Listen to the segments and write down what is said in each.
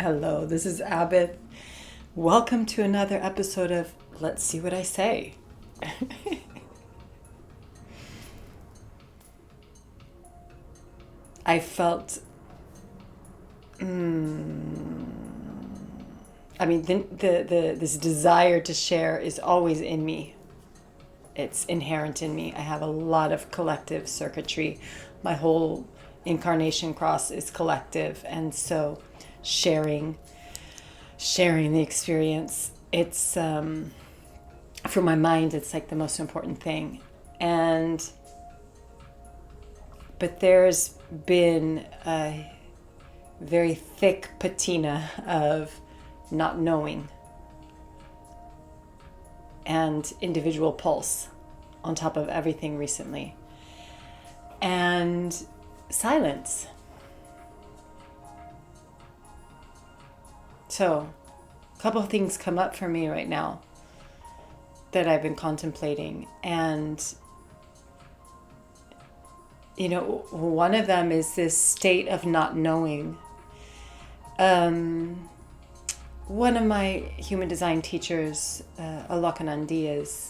Hello, this is Abith. Welcome to another episode of Let's See What I Say. I felt, this desire to share is always in me. It's inherent in me. I have a lot of collective circuitry. My whole incarnation cross is collective, and so sharing the experience, it's for my mind, it's like the most important thing. But there's been a very thick patina of not knowing and individual pulse on top of everything recently, and silence. So a couple of things come up for me right now that I've been contemplating, and one of them is this state of not knowing. One of my human design teachers, Alokanand Diaz,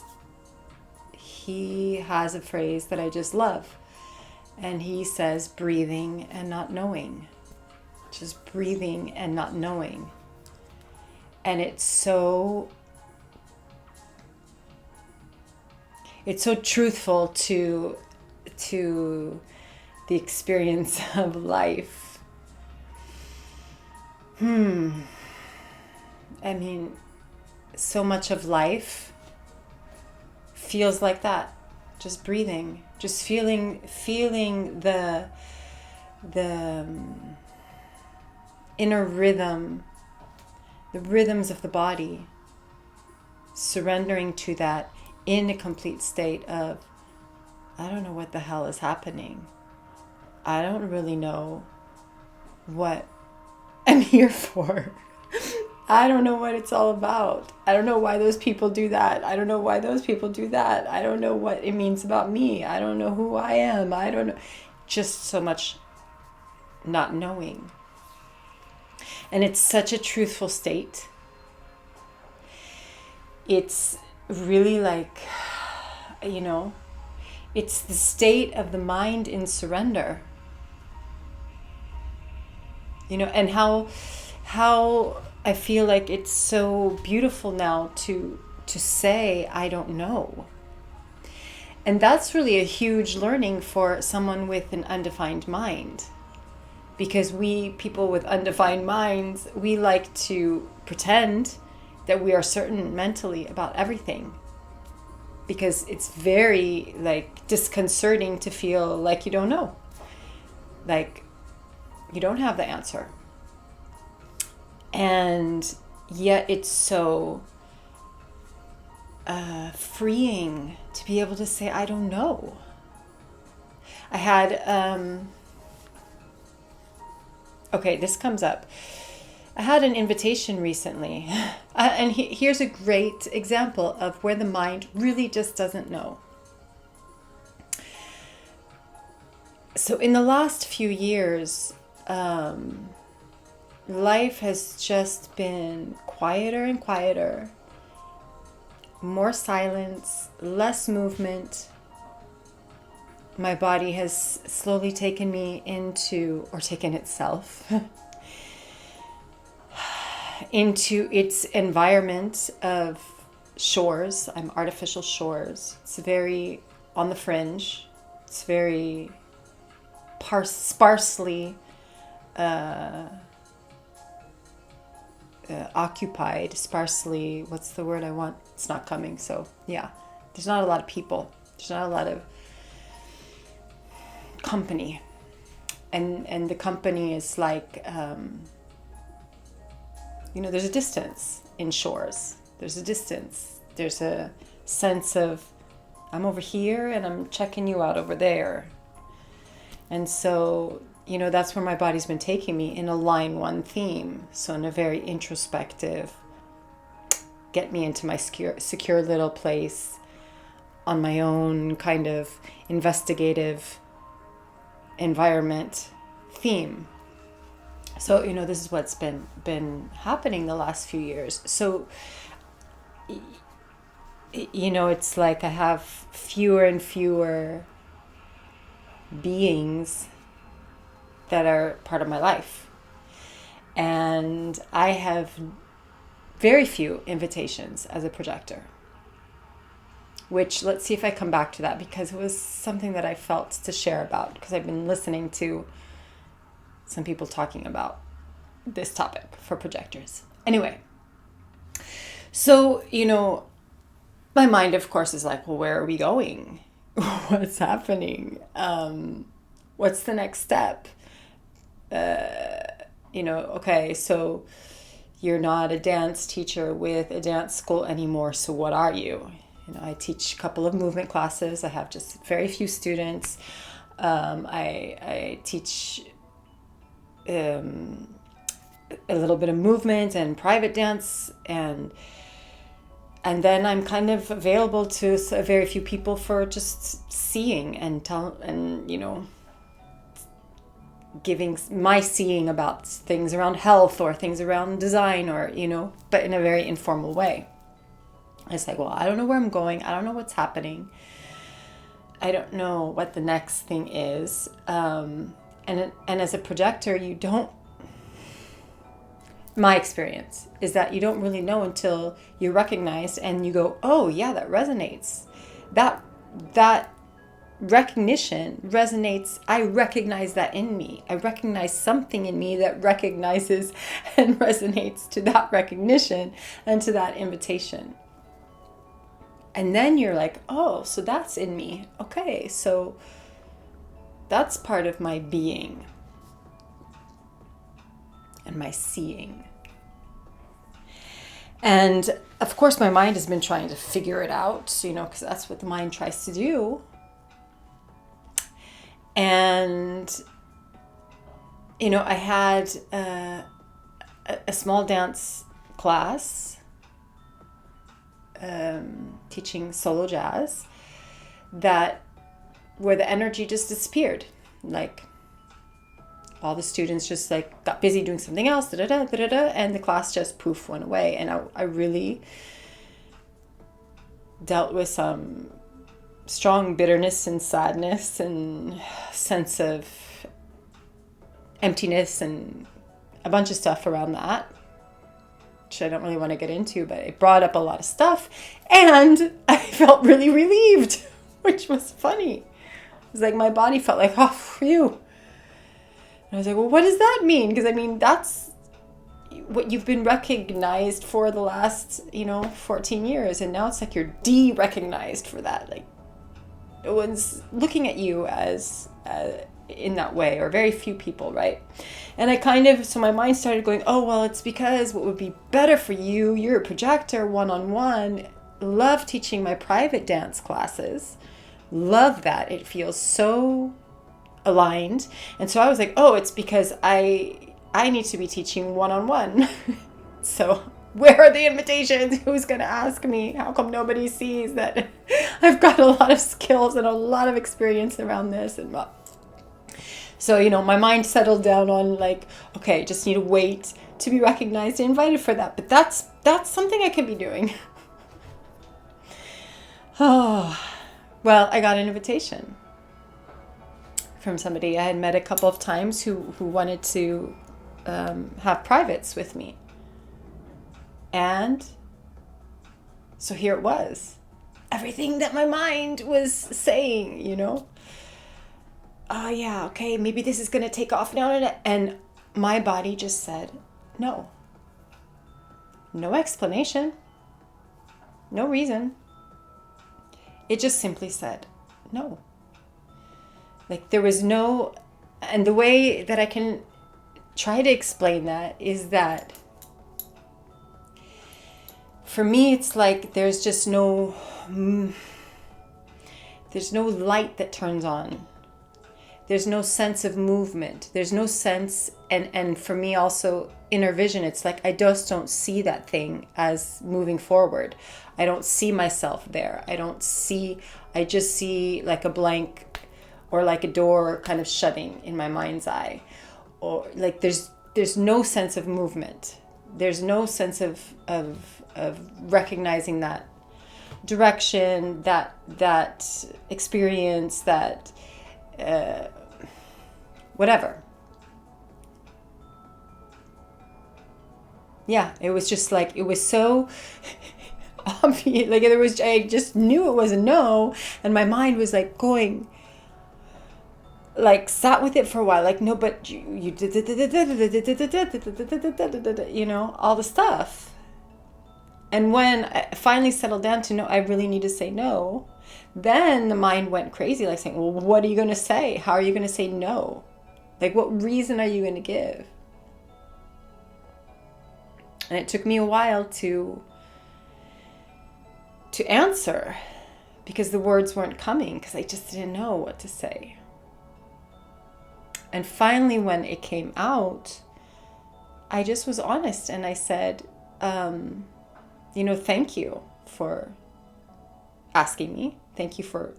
he has a phrase that I just love. And he says, breathing and not knowing. Just breathing and not knowing. And it's so truthful to the experience of life. I mean, so much of life feels like that. Just breathing, just feeling the inner rhythm, the rhythms of the body, surrendering to that in a complete state of, I don't know what the hell is happening. I don't really know what I'm here for. I don't know what it's all about. I don't know why those people do that. I don't know why those people do that. I don't know what it means about me. I don't know who I am. I don't know. Just so much not knowing. And it's such a truthful state. It's really like, it's the state of the mind in surrender. And how I feel like it's so beautiful now to say, I don't know. And that's really a huge learning for someone with an undefined mind. Because we, people with undefined minds, we like to pretend that we are certain mentally about everything. Because it's very disconcerting to feel like you don't know. Like you don't have the answer. And yet it's so freeing to be able to say, I don't know. I had, this comes up. I had an invitation recently, and here's a great example of where the mind really just doesn't know. So in the last few years, life has just been quieter and quieter, more silence, less movement. My body has slowly taken me taken itself into its environment of shores. I'm artificial shores. It's very on the fringe. It's very sparsely occupied, sparsely, what's the word I want? It's not coming. So yeah, there's not a lot of people. There's not a lot of company. And the company is like, there's a distance in shores. There's a distance. There's a sense of, I'm over here and I'm checking you out over there. And so, that's where my body's been taking me in a line one theme. So in a very introspective, get me into my secure little place on my own kind of investigative environment theme. So, this is what's been happening the last few years. So, it's like I have fewer and fewer beings that are part of my life. And I have very few invitations as a projector. Which, let's see if I come back to that, because it was something that I felt to share about, because I've been listening to some people talking about this topic for projectors. Anyway, so, my mind, of course, is like, well, where are we going? What's happening? What's the next step? Okay, so you're not a dance teacher with a dance school anymore, so what are you? I teach a couple of movement classes. I have just very few students. I teach a little bit of movement and private dance, and then I'm kind of available to very few people for just seeing and giving my seeing about things around health or things around design, or but in a very informal way. It's like, well, I don't know where I'm going. I don't know what's happening. I don't know what the next thing is. And as a projector, you don't. My experience is that you don't really know until you're recognized and you go, oh yeah, that resonates. That recognition resonates. I recognize that in me. I recognize something in me that recognizes and resonates to that recognition and to that invitation. And then you're like, oh, so that's in me. Okay, so that's part of my being and my seeing. And of course, my mind has been trying to figure it out, because that's what the mind tries to do. And, I had a small dance class teaching solo jazz where the energy just disappeared. Like all the students just like got busy doing something else, and the class just poof went away. And I really dealt with some strong bitterness and sadness and sense of emptiness and a bunch of stuff around that, which I don't really want to get into, but it brought up a lot of stuff, and I felt really relieved, which was funny. It was like my body felt like, oh, phew. And I was like, well, what does that mean? Because that's what you've been recognized for the last, 14 years, and now it's like you're de-recognized for that. Like no one's looking at you as in that way, or very few people, right? And so my mind started going, oh, well, it's because what would be better for you, you're a projector, one-on-one, love teaching my private dance classes, love that, it feels so aligned. And so I was like, oh, it's because I need to be teaching one-on-one. So where are the invitations? Who's going to ask me? How come nobody sees that I've got a lot of skills and a lot of experience around this? And so, my mind settled down on like, okay, just need to wait to be recognized and invited for that. But that's something I can be doing. Oh, well, I got an invitation from somebody I had met a couple of times who wanted to have privates with me. And so here it was. Everything that my mind was saying, oh yeah, okay, maybe this is going to take off now. And my body just said, no. No explanation. No reason. It just simply said, no. Like there was no, and the way that I can try to explain that is that for me, it's like there's just there's no light that turns on. There's no sense of movement. There's no sense, and for me also, inner vision, it's like I just don't see that thing as moving forward. I don't see myself there. I just see like a blank or like a door kind of shutting in my mind's eye. Or like there's there's no sense of movement. There's no sense of recognizing that direction, that experience, that whatever. Yeah, it was just like, it was so obvious. Like I just knew it was a no, and my mind was like going, like sat with it for a while, like, no, but you did, you know, all the stuff. And when I finally settled down to no, I really need to say no, then the mind went crazy, like saying, well, what are you going to say? How are you going to say no? Like, what reason are you going to give? And it took me a while to answer, because the words weren't coming, because I just didn't know what to say. And finally, when it came out, I just was honest, and I said, you know, thank you for asking me. Thank you for,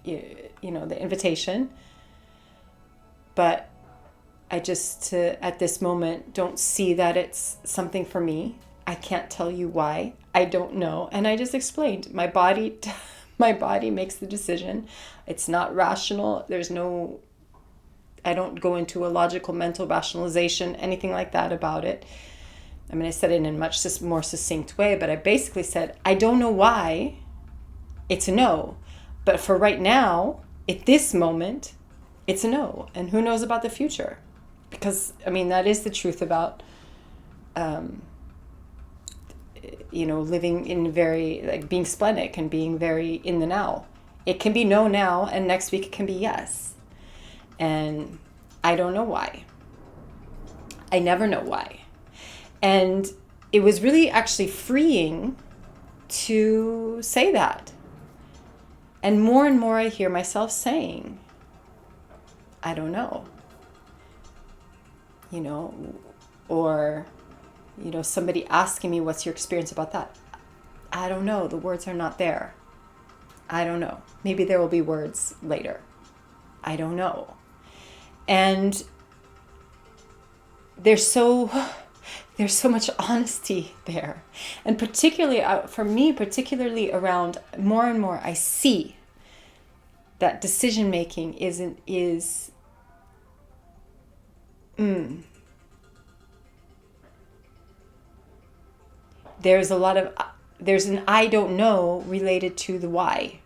you know, the invitation. But I just, at this moment, don't see that it's something for me. I can't tell you why. I don't know. And I just explained, my body makes the decision. It's not rational. I don't go into a logical mental rationalization, anything like that about it. I mean, I said it in a much more succinct way, but I basically said, I don't know why it's a no. But for right now, at this moment, it's a no. And who knows about the future? Because, I mean, that is the truth about, you know, living in very, like, being splenic and being very in the now. It can be no now, and next week it can be yes. And I don't know why. I never know why. And it was really actually freeing to say that. And more I hear myself saying, I don't know. You know, or, you know, somebody asking me, what's your experience about that? I don't know. The words are not there. I don't know. Maybe there will be words later. I don't know. And there's so much honesty there. And particularly for me, particularly around more and more, I see that decision making there's an I don't know related to the why.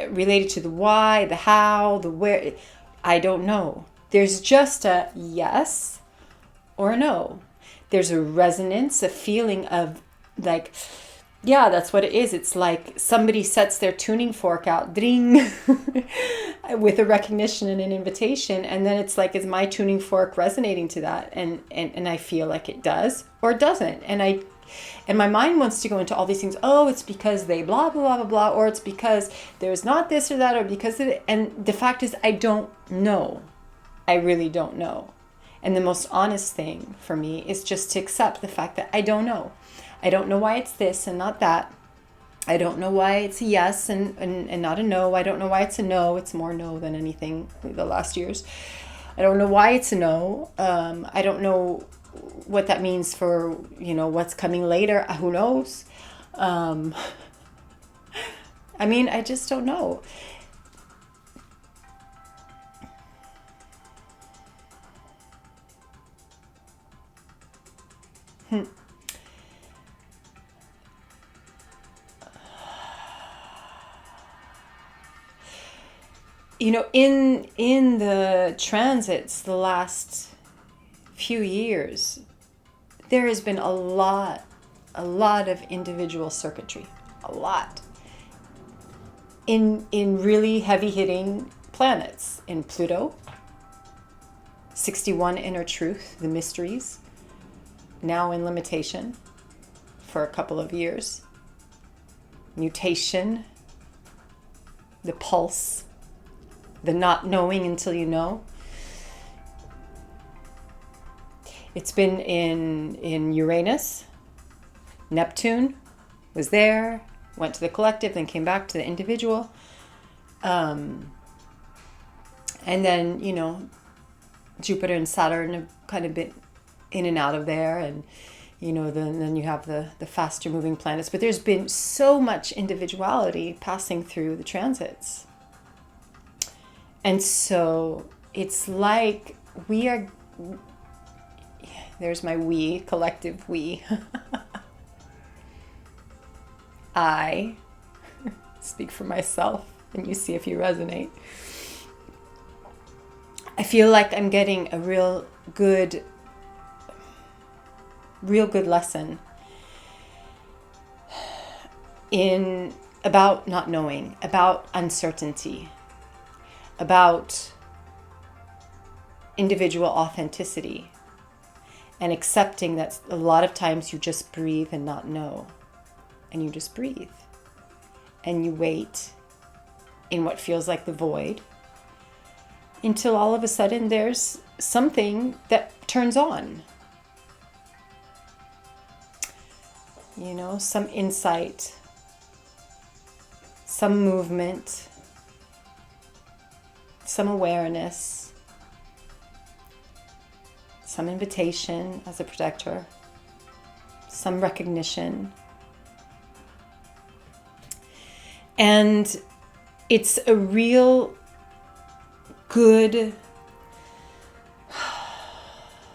Related to the why, the how, the where. I don't know. There's just a yes or a no. There's a resonance, a feeling of like, yeah, that's what it is. It's like somebody sets their tuning fork out, ding, with a recognition and an invitation. And then it's like, is my tuning fork resonating to that? And I feel like it does or it doesn't. And my mind wants to go into all these things. Oh, it's because they blah, blah, blah, blah, blah. Or it's because there's not this or that, or because of it. And the fact is, I don't know. I really don't know. And the most honest thing for me is just to accept the fact that I don't know. I don't know why it's this and not that. I don't know why it's a yes and not a no. I don't know why it's a no. It's more no than anything the last years. I don't know why it's a no. I don't know what that means for, you know, what's coming later. Who knows? I mean, I just don't know. You know, in the transits the last few years, there has been a lot of individual circuitry, a lot in really heavy hitting planets, in Pluto, 61 inner truth, the mysteries, now in limitation for a couple of years, mutation, the pulse, the not knowing until you know. It's been in Uranus. Neptune was there, went to the collective, then came back to the individual. And then, you know, Jupiter and Saturn have kind of been in and out of there, and then you have the faster moving planets. But there's been so much individuality passing through the transits. And so it's like we are, there's my we, collective we. I speak for myself, and you see if you resonate. I feel like I'm getting a real good lesson about not knowing, about uncertainty, about individual authenticity, and accepting that a lot of times you just breathe and not know, and you just breathe, and you wait in what feels like the void, until all of a sudden there's something that turns on. Some insight, some movement, some awareness, some invitation as a protector, some recognition. And it's a real good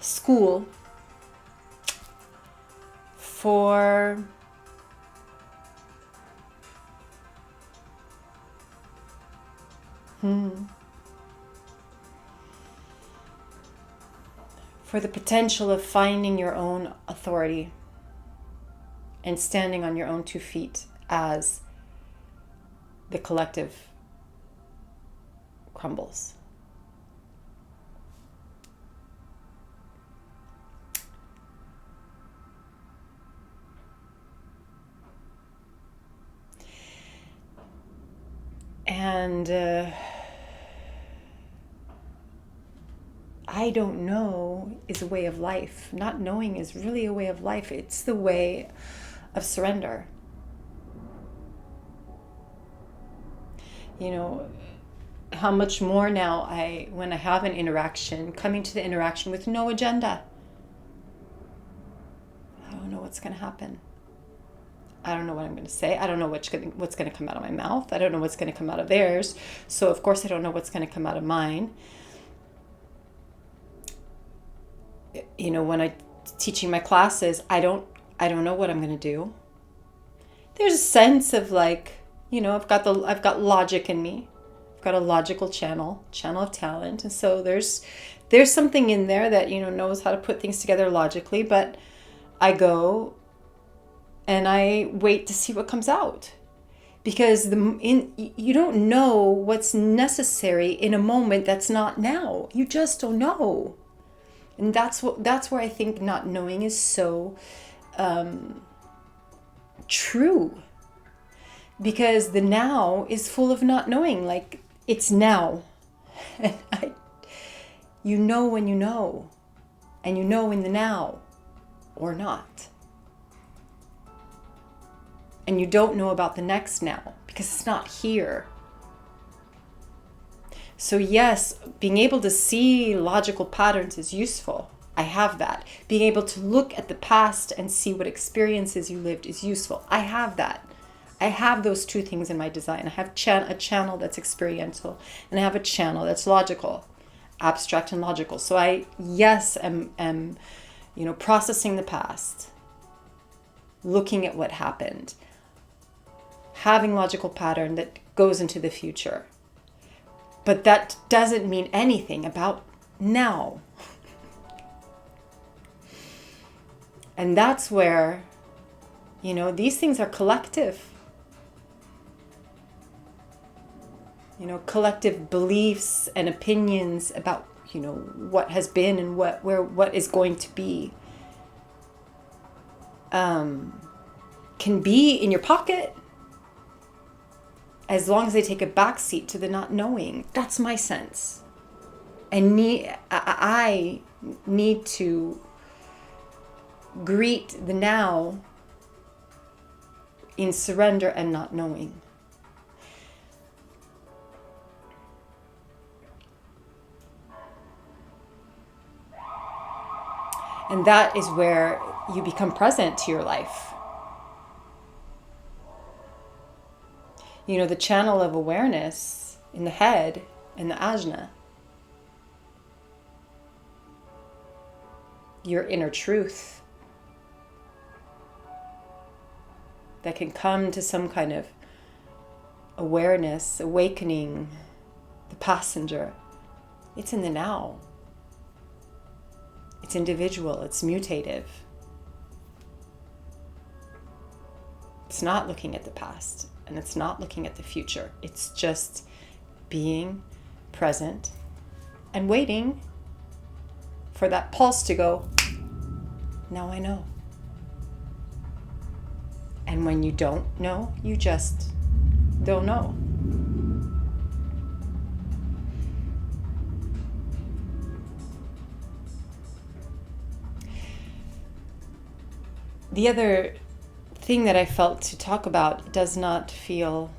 school for the potential of finding your own authority and standing on your own 2 feet as the collective crumbles. And I don't know is a way of life. Not knowing is really a way of life. It's the way of surrender. How much more now when I have an interaction, coming to the interaction with no agenda. I don't know what's going to happen. I don't know what I'm going to say. I don't know what's going to come out of my mouth. I don't know what's going to come out of theirs. So of course I don't know what's going to come out of mine. When I'm teaching my classes, I don't know what I'm going to do. There's a sense of like, I've got logic in me. I've got a logical channel of talent. And so there's something in there that, knows how to put things together logically, but I go and I wait to see what comes out. Because you don't know what's necessary in a moment that's not now. You just don't know. And that's where I think not knowing is so true. Because the now is full of not knowing. Like, it's now. And you know when you know. And you know in the now or not. And you don't know about the next now because it's not here. So yes, being able to see logical patterns is useful. I have that. Being able to look at the past and see what experiences you lived is useful. I have that. I have those 2 things in my design. I have a channel that's experiential, and I have a channel that's logical, abstract and logical. So I, yes, am processing the past, looking at what happened, having logical pattern that goes into the future. But that doesn't mean anything about now. And that's where, these things are collective. Collective beliefs and opinions about, what has been and what is going to be. Can be in your pocket as long as they take a backseat to the not knowing. That's my sense. I need to greet the now in surrender and not knowing. And that is where you become present to your life. You know, the channel of awareness in the head and the ajna, your inner truth that can come to some kind of awareness, awakening, the passenger. It's in the now. It's individual, it's mutative. It's not looking at the past and it's not looking at the future. It's just being present and waiting for that pulse to go, now I know. And when you don't know, you just don't know. The other thing that I felt to talk about does not feel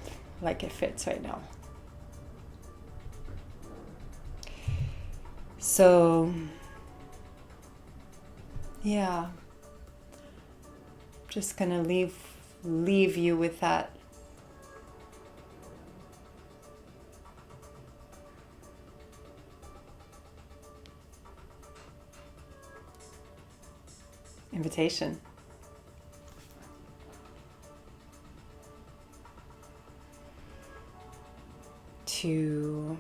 like it fits right now. So, yeah, just gonna leave you with that. Invitation. To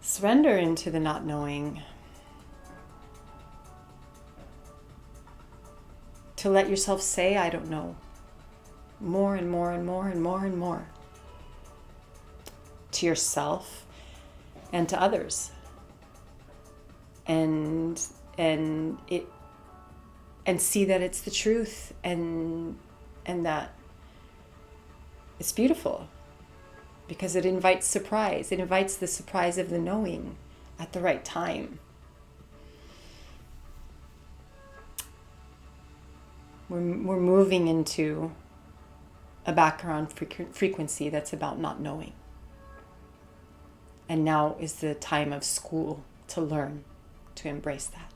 surrender into the not knowing. To let yourself say, I don't know, more and more and more and more and more. To yourself and to others. And see that it's the truth and that it's beautiful because it invites surprise. It invites the surprise of the knowing at the right time. We're moving into a background frequency that's about not knowing. And now is the time of school to learn to embrace that.